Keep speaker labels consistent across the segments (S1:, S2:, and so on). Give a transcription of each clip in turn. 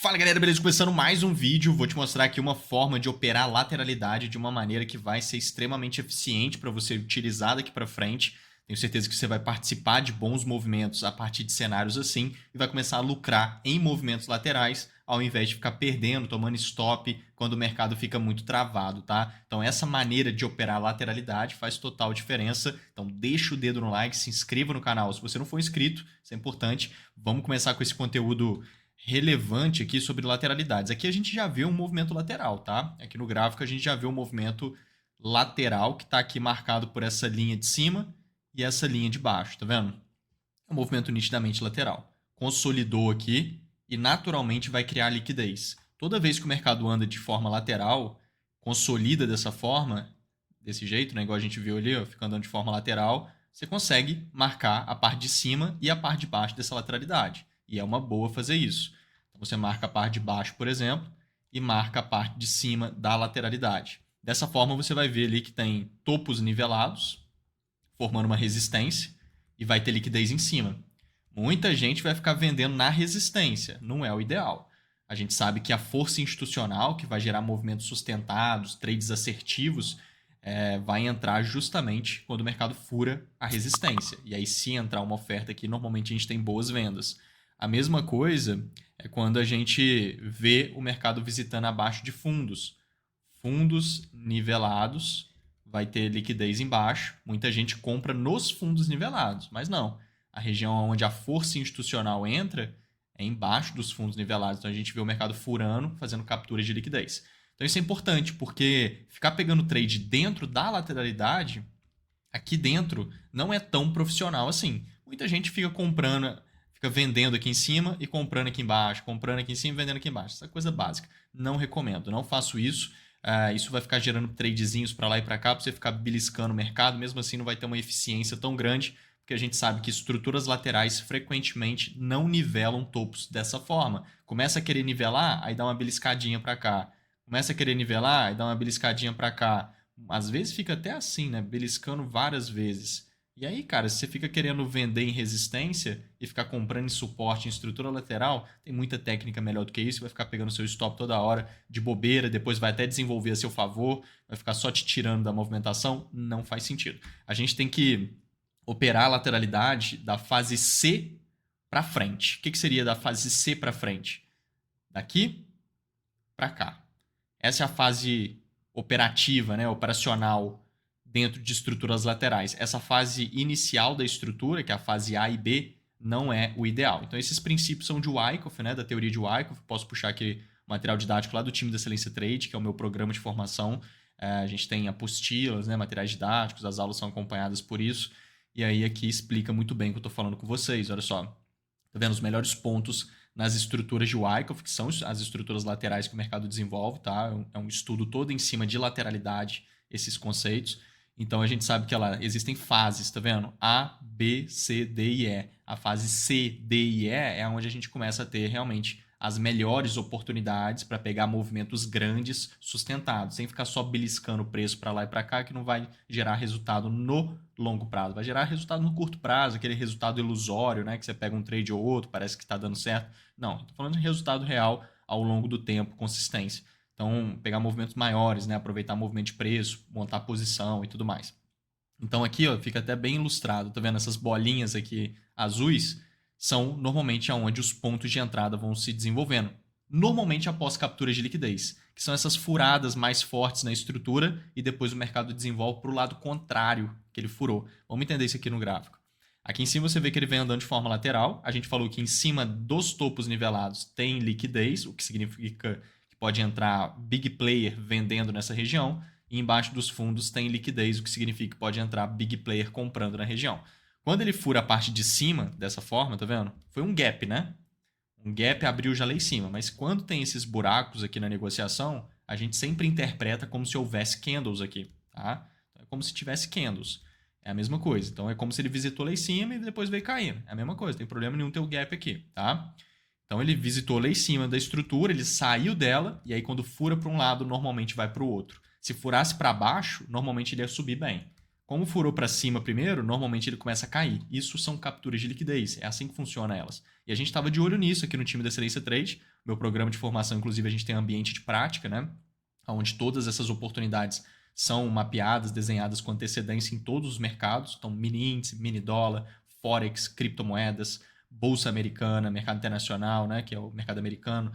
S1: Fala galera, beleza? Começando mais um vídeo, vou te mostrar aqui uma forma de operar a lateralidade de uma maneira que vai ser extremamente eficiente para você utilizar daqui para frente. Tenho certeza que você vai participar de bons movimentos a partir de cenários assim e vai começar a lucrar em movimentos laterais ao invés de ficar perdendo, tomando stop quando o mercado fica muito travado, tá? Então essa maneira de operar a lateralidade faz total diferença. Então deixa o dedo no like, se inscreva no canal se você não for inscrito, isso é importante. Vamos começar com esse conteúdo relevante aqui sobre lateralidades. Aqui a gente já vê um movimento lateral, tá? Aqui no gráfico a gente já vê um movimento lateral que está aqui marcado por essa linha de cima e essa linha de baixo, tá vendo? É um movimento nitidamente lateral. Consolidou aqui e naturalmente vai criar liquidez. Toda vez que o mercado anda de forma lateral, consolida dessa forma, desse jeito, né? Igual a gente viu ali, ó, fica andando de forma lateral, você consegue marcar a parte de cima e a parte de baixo dessa lateralidade. E é uma boa fazer isso. Então você marca a parte de baixo, por exemplo, e marca a parte de cima da lateralidade. Dessa forma você vai ver ali que tem topos nivelados, formando uma resistência, e vai ter liquidez em cima. Muita gente vai ficar vendendo na resistência, não é o ideal. A gente sabe que a força institucional, que vai gerar movimentos sustentados, trades assertivos, vai entrar justamente quando o mercado fura a resistência. E aí, se entrar uma oferta aqui, normalmente a gente tem boas vendas. A mesma coisa é quando a gente vê o mercado visitando abaixo de fundos. Fundos nivelados, vai ter liquidez embaixo. Muita gente compra nos fundos nivelados, mas não. A região onde a força institucional entra é embaixo dos fundos nivelados. Então a gente vê o mercado furando, fazendo captura de liquidez. Então isso é importante, porque ficar pegando trade dentro da lateralidade, aqui dentro, não é tão profissional assim. Muita gente fica comprando, fica vendendo aqui em cima e comprando aqui embaixo, comprando aqui em cima e vendendo aqui embaixo. Essa é coisa básica. Não recomendo, não faço isso. Isso vai ficar gerando tradezinhos para lá e para cá, para você ficar beliscando o mercado. Mesmo assim, não vai ter uma eficiência tão grande, porque a gente sabe que estruturas laterais frequentemente não nivelam topos dessa forma. Começa a querer nivelar, aí dá uma beliscadinha para cá. Começa a querer nivelar, aí dá uma beliscadinha para cá. Às vezes fica até assim, né? Beliscando várias vezes. E aí, cara, se você fica querendo vender em resistência e ficar comprando em suporte, em estrutura lateral, tem muita técnica melhor do que isso, vai ficar pegando seu stop toda hora de bobeira, depois vai até desenvolver a seu favor, vai ficar só te tirando da movimentação, não faz sentido. A gente tem que operar a lateralidade da fase C para frente. O que seria da fase C para frente? Daqui para cá. Essa é a fase operativa, né, operacional dentro de estruturas laterais. Essa fase inicial da estrutura, que é a fase A e B, não é o ideal. Então esses princípios são de Wyckoff, né, da teoria de Wyckoff. Posso puxar aqui o material didático lá do time da Excelência Trade, que é o meu programa de formação. A gente tem apostilas, né, materiais didáticos, as aulas são acompanhadas por isso. E aí aqui explica muito bem o que eu estou falando com vocês. Olha só, tá vendo os melhores pontos nas estruturas de Wyckoff, que são as estruturas laterais que o mercado desenvolve, tá? É um estudo todo em cima de lateralidade, esses conceitos. Então a gente sabe que existem fases, tá vendo? A, B, C, D e E. A fase C, D e E é onde a gente começa a ter realmente as melhores oportunidades para pegar movimentos grandes sustentados, sem ficar só beliscando o preço para lá e para cá, que não vai gerar resultado no longo prazo, vai gerar resultado no curto prazo, aquele resultado ilusório, né, que você pega um trade ou outro, parece que está dando certo. Não, estou falando de resultado real ao longo do tempo, consistência. Então, pegar movimentos maiores, né, aproveitar movimento de preço, montar posição e tudo mais. Então aqui, ó, fica até bem ilustrado, tá vendo? Essas bolinhas aqui azuis são normalmente aonde os pontos de entrada vão se desenvolvendo. Normalmente após capturas de liquidez, que são essas furadas mais fortes na estrutura e depois o mercado desenvolve para o lado contrário que ele furou. Vamos entender isso aqui no gráfico. Aqui em cima você vê que ele vem andando de forma lateral. A gente falou que em cima dos topos nivelados tem liquidez, o que significa que pode entrar big player vendendo nessa região. E embaixo dos fundos tem liquidez, o que significa que pode entrar big player comprando na região. Quando ele fura a parte de cima, dessa forma, tá vendo? Foi um gap, né? Um gap abriu já lá em cima. Mas quando tem esses buracos aqui na negociação, a gente sempre interpreta como se houvesse candles aqui, tá? É como se tivesse candles. É a mesma coisa. Então é como se ele visitou lá em cima e depois veio caindo. É a mesma coisa, não tem problema nenhum ter o gap aqui, tá? Então ele visitou lá em cima da estrutura, ele saiu dela, e aí quando fura para um lado, normalmente vai para o outro. Se furasse para baixo, normalmente ele ia subir bem. Como furou para cima primeiro, normalmente ele começa a cair. Isso são capturas de liquidez, é assim que funciona elas. E a gente estava de olho nisso aqui no time da Excelência Trade. Meu programa de formação, inclusive, a gente tem um ambiente de prática, né? Onde todas essas oportunidades são mapeadas, desenhadas com antecedência em todos os mercados. Então, mini índice, mini dólar, forex, criptomoedas, bolsa americana, mercado internacional, né? Que é o mercado americano.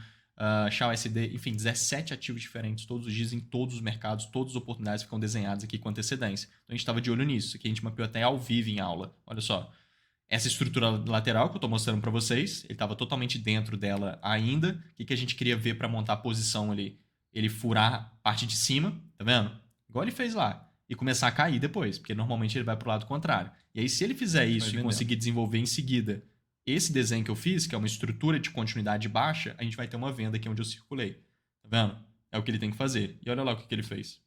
S1: XAUSD, enfim, 17 ativos diferentes todos os dias em todos os mercados, todas as oportunidades ficam desenhadas aqui com antecedência. Então a gente estava de olho nisso, aqui a gente mapeou até ao vivo em aula. Olha só, essa estrutura lateral que eu estou mostrando para vocês, ele estava totalmente dentro dela ainda. O que a gente queria ver para montar a posição ali? Ele furar a parte de cima, tá vendo? Igual ele fez lá. E começar a cair depois, porque normalmente ele vai para o lado contrário. E aí se ele fizer isso e conseguir desenvolver em seguida esse desenho que eu fiz, que é uma estrutura de continuidade baixa, a gente vai ter uma venda aqui onde eu circulei. Tá vendo? É o que ele tem que fazer. E olha lá o que ele fez.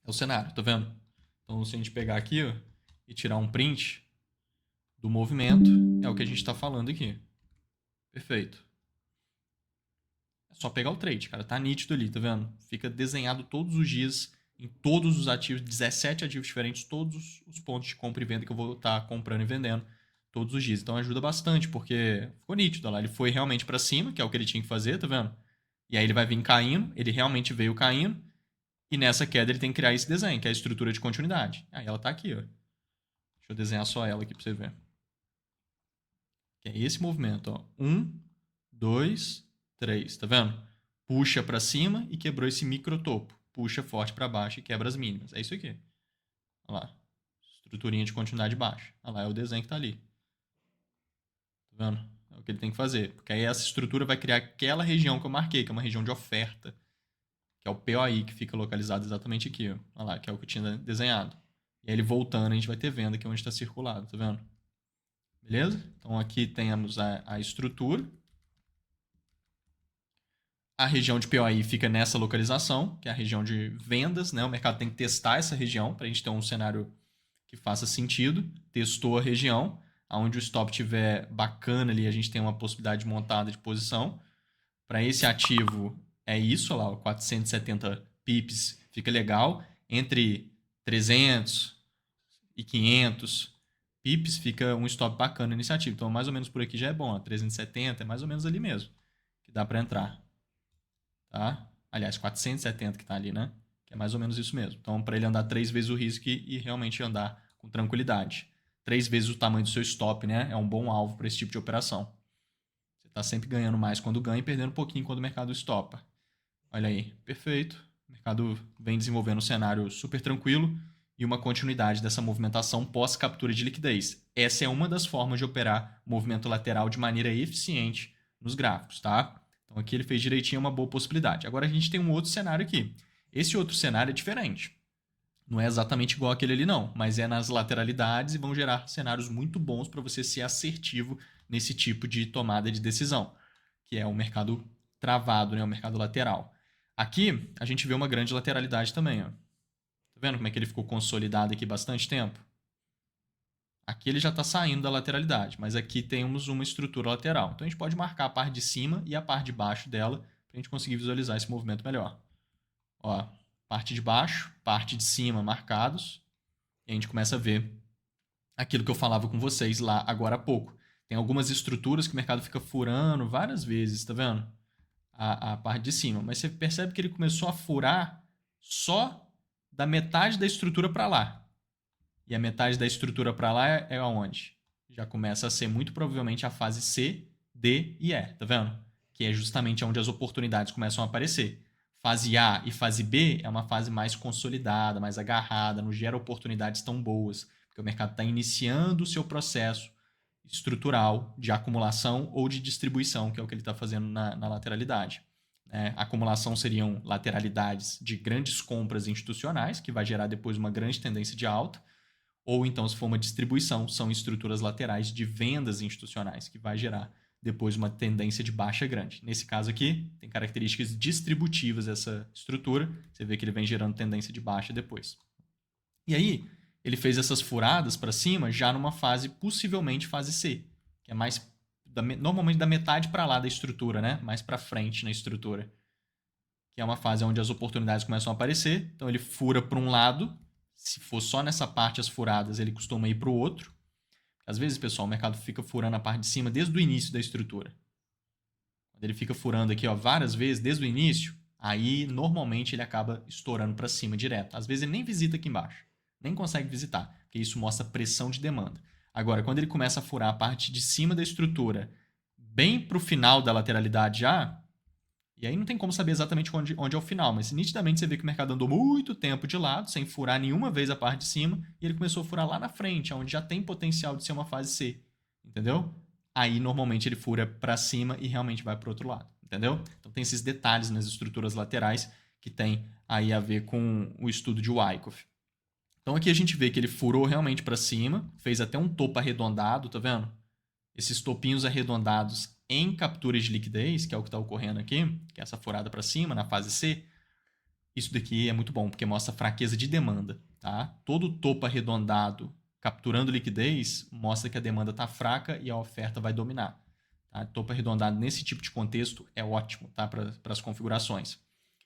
S1: É o cenário, tá vendo? Então, se a gente pegar aqui ó, e tirar um print do movimento, é o que a gente está falando aqui. Perfeito. É só pegar o trade, cara. Tá nítido ali, tá vendo? Fica desenhado todos os dias, em todos os ativos, 17 ativos diferentes, todos os pontos de compra e venda que eu vou estar comprando e vendendo todos os dias. Então ajuda bastante, porque ficou nítido lá. Ele foi realmente para cima, que é o que ele tinha que fazer, tá vendo? E aí ele vai vir caindo, ele realmente veio caindo, e nessa queda ele tem que criar esse desenho, que é a estrutura de continuidade. Aí ela tá aqui, ó. Deixa eu desenhar só ela aqui para você ver. Que é esse movimento, ó. 1, 2, 3, tá vendo? Puxa para cima e quebrou esse microtopo. Puxa forte para baixo e quebra as mínimas. É isso aqui. Olha lá. Estruturinha de continuidade baixa. Olha lá, é o desenho que tá ali. Tá vendo? É o que ele tem que fazer. Porque aí essa estrutura vai criar aquela região que eu marquei, que é uma região de oferta. Que é o POI, que fica localizado exatamente aqui. Ó. Olha lá, que é o que eu tinha desenhado. E aí ele voltando, a gente vai ter venda aqui onde está circulado, tá vendo? Beleza? Então aqui temos a estrutura. A região de POI fica nessa localização, que é a região de vendas, né? O mercado tem que testar essa região para a gente ter um cenário que faça sentido. Testou a região, aonde o stop estiver bacana ali, a gente tem uma possibilidade de montada de posição. Para esse ativo é isso, olha lá, 470 pips, fica legal. Entre 300 e 500 pips fica um stop bacana nesse ativo. Então, mais ou menos por aqui já é bom. Ó, 370 é mais ou menos ali mesmo, que dá para entrar. Tá? Aliás, 470 que está ali, né? Que é mais ou menos isso mesmo. Então, para ele andar 3 vezes o risco e realmente andar com tranquilidade. 3 vezes o tamanho do seu stop, né? É um bom alvo para esse tipo de operação. Você está sempre ganhando mais quando ganha e perdendo um pouquinho quando o mercado stopa. Olha aí, perfeito. O mercado vem desenvolvendo um cenário super tranquilo e uma continuidade dessa movimentação pós-captura de liquidez. Essa é uma das formas de operar movimento lateral de maneira eficiente nos gráficos, tá? Então aqui ele fez direitinho, é uma boa possibilidade. Agora a gente tem um outro cenário aqui. Esse outro cenário é diferente. Não é exatamente igual aquele ali não, mas é nas lateralidades e vão gerar cenários muito bons para você ser assertivo nesse tipo de tomada de decisão, que é o mercado travado, né? O mercado lateral. Aqui a gente vê uma grande lateralidade também. Ó. Tá vendo como é que ele ficou consolidado aqui bastante tempo? Aqui ele já está saindo da lateralidade, mas aqui temos uma estrutura lateral. Então a gente pode marcar a parte de cima e a parte de baixo dela para a gente conseguir visualizar esse movimento melhor. Ó, parte de baixo, parte de cima marcados. E a gente começa a ver aquilo que eu falava com vocês lá agora há pouco. Tem algumas estruturas que o mercado fica furando várias vezes, tá vendo? A parte de cima. Mas você percebe que ele começou a furar só da metade da estrutura para lá. E a metade da estrutura para lá é aonde? Já começa a ser muito provavelmente a fase C, D e E, tá vendo? Que é justamente onde as oportunidades começam a aparecer. Fase A e fase B é uma fase mais consolidada, mais agarrada, não gera oportunidades tão boas, porque o mercado está iniciando o seu processo estrutural de acumulação ou de distribuição, que é o que ele está fazendo na lateralidade. Acumulação seriam lateralidades de grandes compras institucionais, que vai gerar depois uma grande tendência de alta, ou então, se for uma distribuição, são estruturas laterais de vendas institucionais, que vai gerar depois uma tendência de baixa grande. Nesse caso aqui, tem características distributivas essa estrutura, você vê que ele vem gerando tendência de baixa depois. E aí, ele fez essas furadas para cima já numa fase, possivelmente fase C, que é mais, normalmente da metade para lá da estrutura, né? Mais para frente na estrutura. Que é uma fase onde as oportunidades começam a aparecer, então ele fura para um lado, Se for só nessa parte as furadas, ele costuma ir para o outro. Às vezes, pessoal, o mercado fica furando a parte de cima desde o início da estrutura. Quando ele fica furando aqui, ó, várias vezes desde o início, aí normalmente ele acaba estourando para cima direto. Às vezes ele nem visita aqui embaixo, nem consegue visitar, porque isso mostra pressão de demanda. Agora, quando ele começa a furar a parte de cima da estrutura, bem para o final da lateralidade já, e aí não tem como saber exatamente onde é o final, mas nitidamente você vê que o mercado andou muito tempo de lado, sem furar nenhuma vez a parte de cima, e ele começou a furar lá na frente, onde já tem potencial de ser uma fase C, entendeu? Aí normalmente ele fura para cima e realmente vai para o outro lado, entendeu? Então tem esses detalhes nas estruturas laterais que tem aí a ver com o estudo de Wyckoff. Então aqui a gente vê que ele furou realmente para cima, fez até um topo arredondado, tá vendo? Esses topinhos arredondados em capturas de liquidez, que é o que está ocorrendo aqui, que é essa furada para cima na fase C, isso daqui é muito bom, porque mostra fraqueza de demanda. Tá? Todo topo arredondado capturando liquidez mostra que a demanda está fraca e a oferta vai dominar. Tá? Topo arredondado nesse tipo de contexto é ótimo, tá? Para as configurações.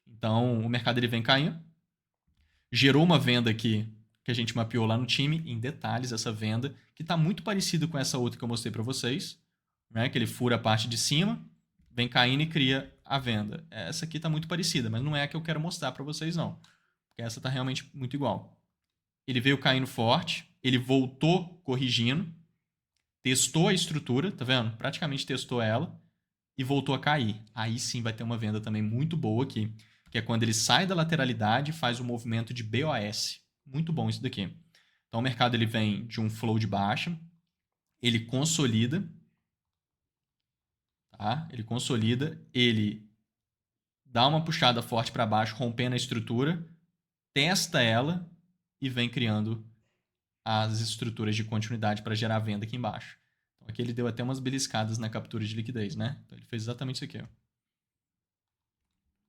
S1: Então, o mercado ele vem caindo, gerou uma venda aqui que a gente mapeou lá no time, em detalhes, essa venda, que está muito parecida com essa outra que eu mostrei para vocês, né? Que ele fura a parte de cima, vem caindo e cria a venda. Essa aqui está muito parecida, mas não é a que eu quero mostrar para vocês, não. Porque essa está realmente muito igual. Ele veio caindo forte, ele voltou corrigindo, testou a estrutura, tá vendo? Praticamente testou ela e voltou a cair. Aí sim vai ter uma venda também muito boa aqui, que é quando ele sai da lateralidade e faz o movimento de BOS. Muito bom isso daqui. Então o mercado ele vem de um flow de baixa, ele consolida, tá? Ele consolida, ele dá uma puxada forte para baixo, rompendo a estrutura, testa ela e vem criando as estruturas de continuidade para gerar venda aqui embaixo. Então aqui ele deu até umas beliscadas na captura de liquidez, né? Então ele fez exatamente isso aqui, ó.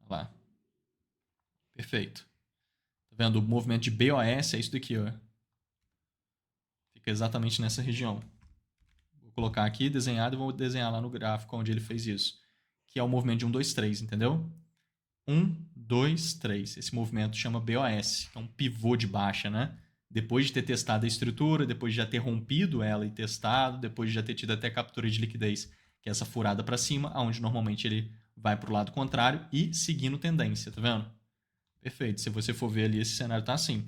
S1: Olha lá. Perfeito. Tá vendo? O movimento de BOS é isso daqui, ó. Fica exatamente nessa região. Vou colocar aqui desenhado e vou desenhar lá no gráfico onde ele fez isso. Que é o movimento de 1, 2, 3, entendeu? 1, 2, 3. Esse movimento chama BOS, que é um pivô de baixa, né? Depois de ter testado a estrutura, depois de já ter rompido ela e testado, depois de já ter tido até captura de liquidez, que é essa furada para cima, onde normalmente ele vai para o lado contrário e seguindo tendência, tá vendo? Perfeito. Se você for ver ali, esse cenário tá assim.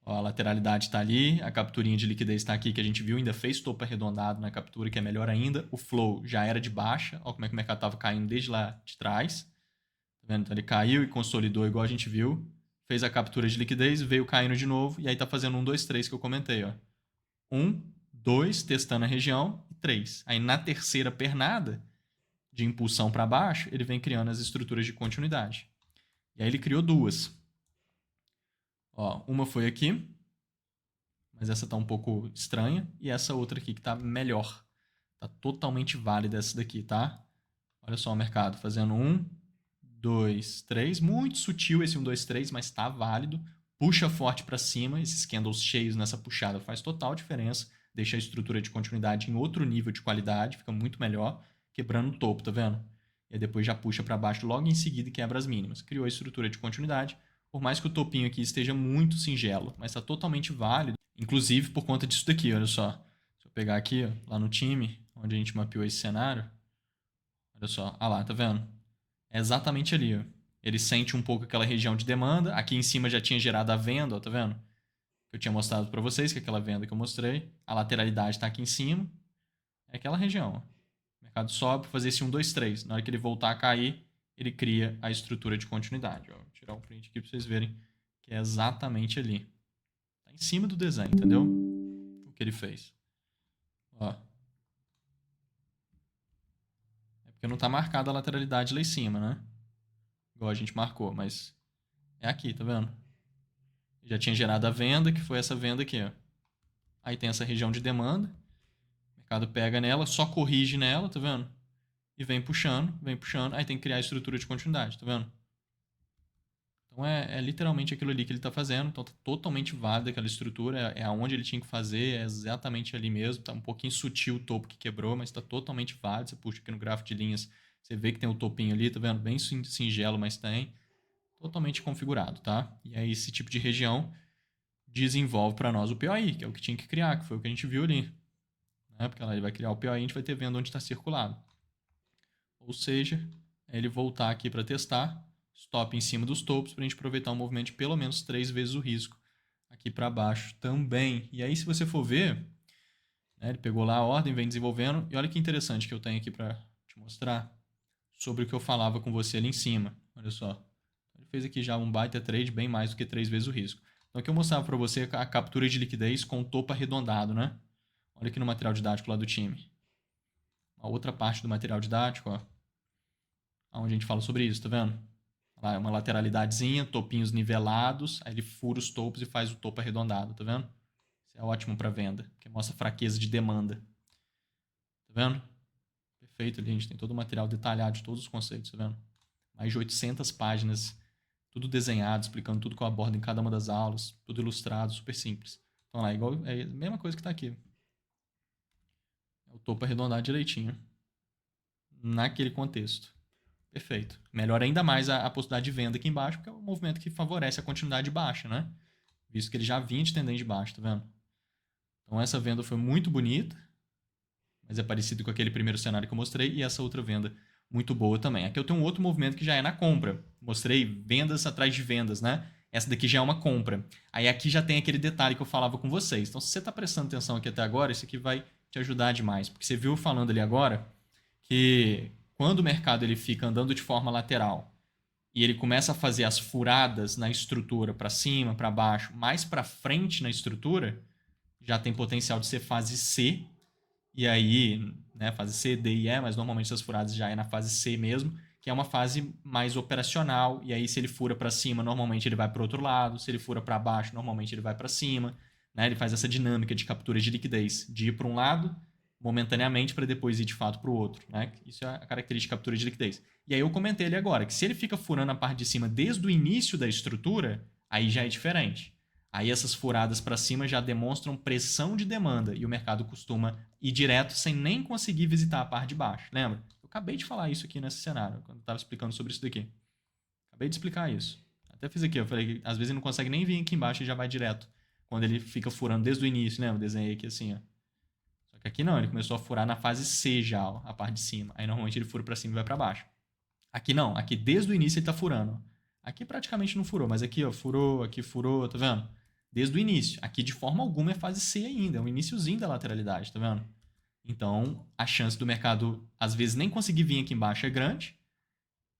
S1: Ó, a lateralidade está ali, a capturinha de liquidez está aqui, que a gente viu, ainda fez topo arredondado na captura, que é melhor ainda. O flow já era de baixa, ó como é que o mercado estava caindo desde lá de trás. Tá vendo? Então ele caiu e consolidou igual a gente viu. Fez a captura de liquidez, veio caindo de novo, e aí tá fazendo 1, 2, 3 que eu comentei, ó. 1, 2, testando a região, e 3. Aí na terceira pernada, de impulsão para baixo, ele vem criando as estruturas de continuidade. E aí ele criou duas. Ó, uma foi aqui, mas essa tá um pouco estranha, e essa outra aqui que tá melhor. Tá totalmente válida essa daqui, tá? Olha só o mercado fazendo 1, 2, 3. Muito sutil esse 1, 2, 3, mas tá válido. Puxa forte para cima, esses candles cheios nessa puxada faz total diferença. Deixa a estrutura de continuidade em outro nível de qualidade, fica muito melhor, quebrando o topo, tá vendo? E aí depois já puxa para baixo logo em seguida e quebra as mínimas. Criou a estrutura de continuidade, por mais que o topinho aqui esteja muito singelo, mas está totalmente válido, inclusive por conta disso daqui, olha só. Se eu pegar aqui, ó, lá no time, onde a gente mapeou esse cenário, olha só, ah lá, tá vendo? É exatamente ali, ó. Ele sente um pouco aquela região de demanda, aqui em cima já tinha gerado a venda, ó, tá vendo? Que eu tinha mostrado para vocês, que é aquela venda que eu mostrei, a lateralidade está aqui em cima, é aquela região, ó. O mercado sobe para fazer esse 1, 2, 3. Na hora que ele voltar a cair, ele cria a estrutura de continuidade. Ó. Vou tirar um print aqui para vocês verem que é exatamente ali. Está em cima do desenho, entendeu? O que ele fez. Ó. É porque não está marcada a lateralidade lá em cima, né? Igual a gente marcou, mas é aqui, tá vendo? Já tinha gerado a venda, que foi essa venda aqui, ó. Aí tem essa região de demanda. O mercado pega nela, só corrige nela, tá vendo? E vem puxando. Aí tem que criar a estrutura de continuidade, tá vendo? Então é literalmente aquilo ali que ele está fazendo. Então tá totalmente válida aquela estrutura. É aonde ele tinha que fazer, é exatamente ali mesmo. Tá um pouquinho sutil o topo que quebrou, mas está totalmente válido. Você puxa aqui no gráfico de linhas, você vê que tem o topinho ali, tá vendo? Bem singelo, mas tem. Totalmente configurado, tá? E é esse tipo de região desenvolve para nós o POI, que é o que tinha que criar, que foi o que a gente viu ali. Né? Porque lá ele vai criar o POI e a gente vai ter venda onde está circulado. Ou seja, é ele voltar aqui para testar, stop em cima dos topos, para a gente aproveitar um movimento de pelo menos 3 vezes o risco aqui para baixo também. E aí, se você for ver, né, ele pegou lá a ordem, vem desenvolvendo, e olha que interessante que eu tenho aqui para te mostrar sobre o que eu falava com você ali em cima. Olha só. Ele fez aqui já um baita trade, bem mais do que 3 vezes o risco. Então aqui eu mostrava para você a captura de liquidez com o topo arredondado, né? Olha aqui no material didático lá do time. A outra parte do material didático, ó, onde a gente fala sobre isso, tá vendo? Lá é uma lateralidadezinha, topinhos nivelados, aí ele fura os topos e faz o topo arredondado, tá vendo? Isso é ótimo para venda, porque mostra fraqueza de demanda. Tá vendo? Perfeito ali, a gente tem todo o material detalhado de todos os conceitos, tá vendo? Mais de 800 páginas, tudo desenhado, explicando tudo que eu abordo em cada uma das aulas, tudo ilustrado, super simples. Então lá, é a mesma coisa que está aqui. É o topo arredondado direitinho, naquele contexto. Perfeito. Melhora ainda mais a possibilidade de venda aqui embaixo, porque é um movimento que favorece a continuidade baixa, né? Visto que ele já vinha de tendência de baixa, tá vendo? Então essa venda foi muito bonita, mas é parecido com aquele primeiro cenário que eu mostrei, e essa outra venda muito boa também. Aqui eu tenho um outro movimento que já é na compra. Mostrei vendas atrás de vendas, né? Essa daqui já é uma compra. Aí aqui já tem aquele detalhe que eu falava com vocês. Então, se você está prestando atenção aqui até agora, isso aqui vai te ajudar demais. Porque você viu falando ali agora que quando o mercado ele fica andando de forma lateral e ele começa a fazer as furadas na estrutura para cima, para baixo, mais para frente na estrutura, já tem potencial de ser fase C. E aí, né, fase C, D e E, mas normalmente essas furadas já é na fase C mesmo, que é uma fase mais operacional. E aí, se ele fura para cima, normalmente ele vai para o outro lado. Se ele fura para baixo, normalmente ele vai para cima. Né? Ele faz essa dinâmica de captura de liquidez, de ir para um lado momentaneamente para depois ir de fato para o outro. Né? Isso é a característica de captura de liquidez. E aí eu comentei ali agora que se ele fica furando a parte de cima desde o início da estrutura, aí já é diferente. Aí essas furadas para cima já demonstram pressão de demanda e o mercado costuma ir direto sem nem conseguir visitar a parte de baixo. Lembra? Eu acabei de falar isso aqui nesse cenário, quando eu estava explicando sobre isso daqui. Acabei de explicar isso. Até fiz aqui, eu falei que às vezes ele não consegue nem vir aqui embaixo e já vai direto. Quando ele fica furando desde o início, lembra? Eu desenhei aqui assim, ó. Só que aqui não, ele começou a furar na fase C já, ó, a parte de cima. Aí normalmente ele fura para cima e vai para baixo. Aqui não, aqui desde o início ele tá furando. Aqui praticamente não furou, mas aqui ó, furou, aqui furou, tá vendo? Desde o início. Aqui de forma alguma é fase C ainda, é o iniciozinho da lateralidade, tá vendo? Então, a chance do mercado às vezes nem conseguir vir aqui embaixo é grande.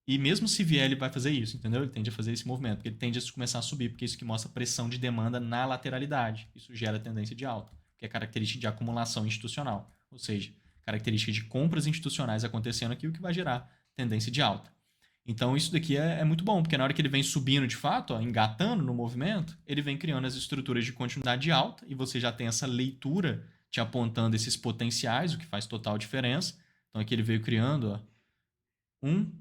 S1: E mesmo se vier, ele vai fazer isso, entendeu? Ele tende a fazer esse movimento, porque ele tende a começar a subir, porque isso que mostra pressão de demanda na lateralidade. Isso gera tendência de alta, que é característica de acumulação institucional. Ou seja, característica de compras institucionais acontecendo aqui, o que vai gerar tendência de alta. Então isso daqui é muito bom, porque na hora que ele vem subindo de fato, ó, engatando no movimento, ele vem criando as estruturas de continuidade alta e você já tem essa leitura te apontando esses potenciais, o que faz total diferença. Então aqui ele veio criando, ó, 1,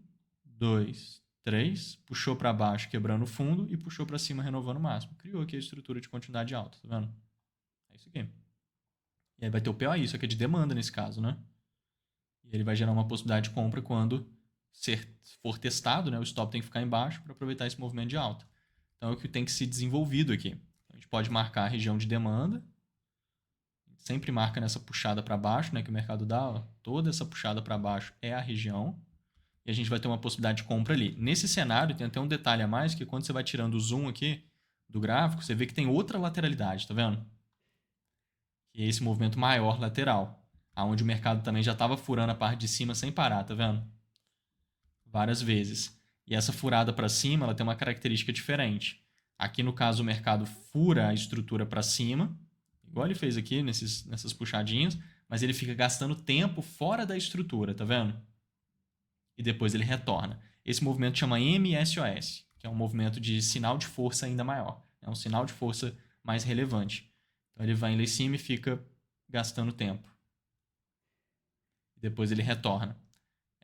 S1: 2, 3, puxou para baixo quebrando o fundo e puxou para cima renovando o máximo. Criou aqui a estrutura de continuidade alta, tá vendo? É isso aqui. E aí vai ter o POI, isso aqui é de demanda nesse caso, né? E ele vai gerar uma possibilidade de compra quando for testado, né, o stop tem que ficar embaixo para aproveitar esse movimento de alta. Então é o que tem que ser desenvolvido aqui. A gente pode marcar a região de demanda, sempre marca nessa puxada para baixo, né, que o mercado dá, ó, toda essa puxada para baixo é a região, e a gente vai ter uma possibilidade de compra ali. Nesse cenário tem até um detalhe a mais, que quando você vai tirando o zoom aqui do gráfico, você vê que tem outra lateralidade, tá vendo? Que é esse movimento maior lateral, aonde o mercado também já estava furando a parte de cima sem parar, tá vendo? Várias vezes. E essa furada para cima, ela tem uma característica diferente. Aqui no caso o mercado fura a estrutura para cima, igual ele fez aqui nessas puxadinhas, mas ele fica gastando tempo fora da estrutura, tá vendo? E depois ele retorna. Esse movimento chama MSOS, que é um movimento de sinal de força ainda maior. É um sinal de força mais relevante. Então ele vai lá em cima e fica gastando tempo. E depois ele retorna.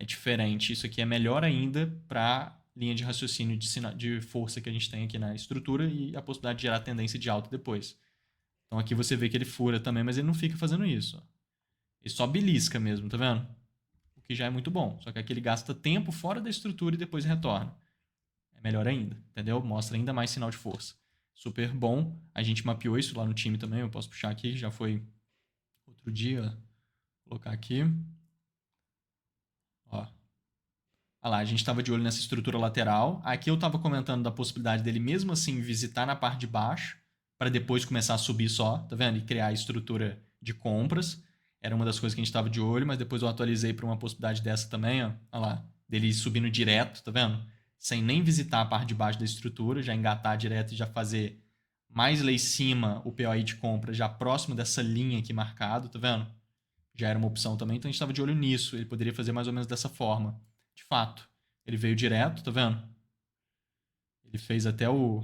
S1: É diferente. Isso aqui é melhor ainda para linha de raciocínio de força que a gente tem aqui na estrutura e a possibilidade de gerar tendência de alta depois. Então aqui você vê que ele fura também, mas ele não fica fazendo isso. Ele só belisca mesmo, tá vendo? O que já é muito bom. Só que aqui ele gasta tempo fora da estrutura e depois retorna. É melhor ainda, entendeu? Mostra ainda mais sinal de força. super bom. A gente mapeou isso lá no time também, eu posso puxar aqui, já foi outro dia, vou colocar aqui. Ó. Olha lá, a gente estava de olho nessa estrutura lateral. Aqui eu estava comentando da possibilidade dele mesmo assim visitar na parte de baixo, para depois começar a subir só, tá vendo? E criar a estrutura de compras. Era uma das coisas que a gente estava de olho, mas depois eu atualizei para uma possibilidade dessa também, ó. Olha lá, dele ir subindo direto, tá vendo? Sem nem visitar a parte de baixo da estrutura, já engatar direto e já fazer mais lá em cima o POI de compra, já próximo dessa linha aqui marcado, tá vendo? Já era uma opção também, então a gente estava de olho nisso. Ele poderia fazer mais ou menos dessa forma. De fato, ele veio direto, tá vendo? Ele fez até um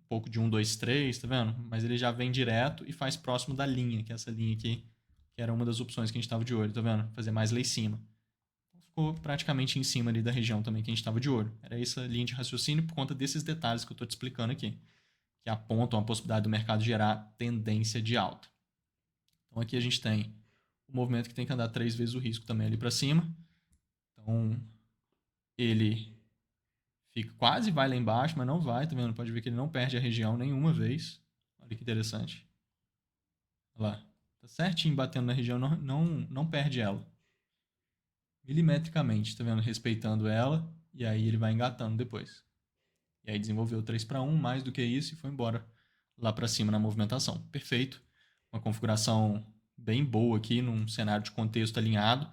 S1: pouco de 1, 2, 3, tá vendo? Mas ele já vem direto e faz próximo da linha, que é essa linha aqui, que era uma das opções que a gente estava de olho, tá vendo? Fazer mais lá em cima. Então ficou praticamente em cima ali da região também que a gente estava de olho. Era essa linha de raciocínio por conta desses detalhes que eu estou te explicando aqui, que apontam a possibilidade do mercado gerar tendência de alta. Então aqui a gente tem o movimento que tem que andar 3 vezes o risco também ali para cima. Então ele fica, quase vai lá embaixo, mas não vai, tá vendo? Pode ver que ele não perde a região nenhuma vez. Olha que interessante. Olha lá. Tá certinho batendo na região, não perde ela. Milimetricamente, tá vendo? Respeitando ela. E aí ele vai engatando depois. E aí desenvolveu 3 para 1, mais do que isso, e foi embora lá para cima na movimentação. Perfeito. Uma configuração bem boa aqui, num cenário de contexto alinhado,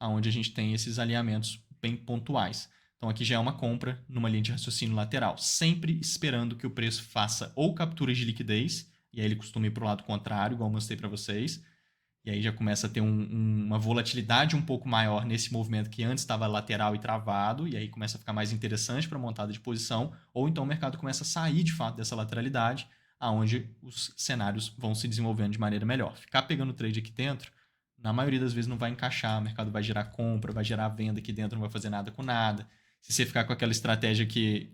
S1: onde a gente tem esses alinhamentos bem pontuais. Então aqui já é uma compra numa linha de raciocínio lateral, sempre esperando que o preço faça ou capturas de liquidez, e aí ele costuma ir para o lado contrário, igual eu mostrei para vocês, e aí já começa a ter uma volatilidade um pouco maior nesse movimento que antes estava lateral e travado, e aí começa a ficar mais interessante para a montada de posição, ou então o mercado começa a sair de fato dessa lateralidade, aonde os cenários vão se desenvolvendo de maneira melhor. Ficar pegando trade aqui dentro, na maioria das vezes não vai encaixar, o mercado vai gerar compra, vai gerar venda aqui dentro, não vai fazer nada com nada. Se você ficar com aquela estratégia que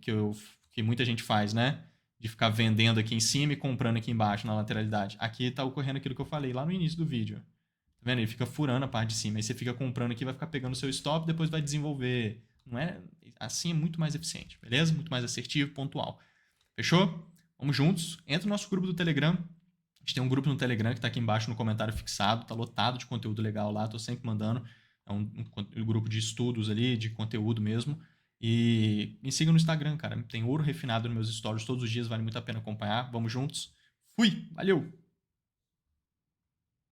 S1: muita gente faz, né? De ficar vendendo aqui em cima e comprando aqui embaixo na lateralidade. Aqui está ocorrendo aquilo que eu falei lá no início do vídeo. Tá vendo? Ele fica furando a parte de cima. Aí você fica comprando aqui, vai ficar pegando o seu stop, depois vai desenvolver. Não é? Assim é muito mais eficiente, beleza? Muito mais assertivo, pontual. Fechou? Vamos juntos. Entra no nosso grupo do Telegram. A gente tem um grupo no Telegram que está aqui embaixo no comentário fixado. Tá lotado de conteúdo legal lá. Tô sempre mandando. É um grupo de estudos ali, de conteúdo mesmo. E me siga no Instagram, cara. Tem ouro refinado nos meus stories todos os dias, vale muito a pena acompanhar. Vamos juntos. Fui! Valeu!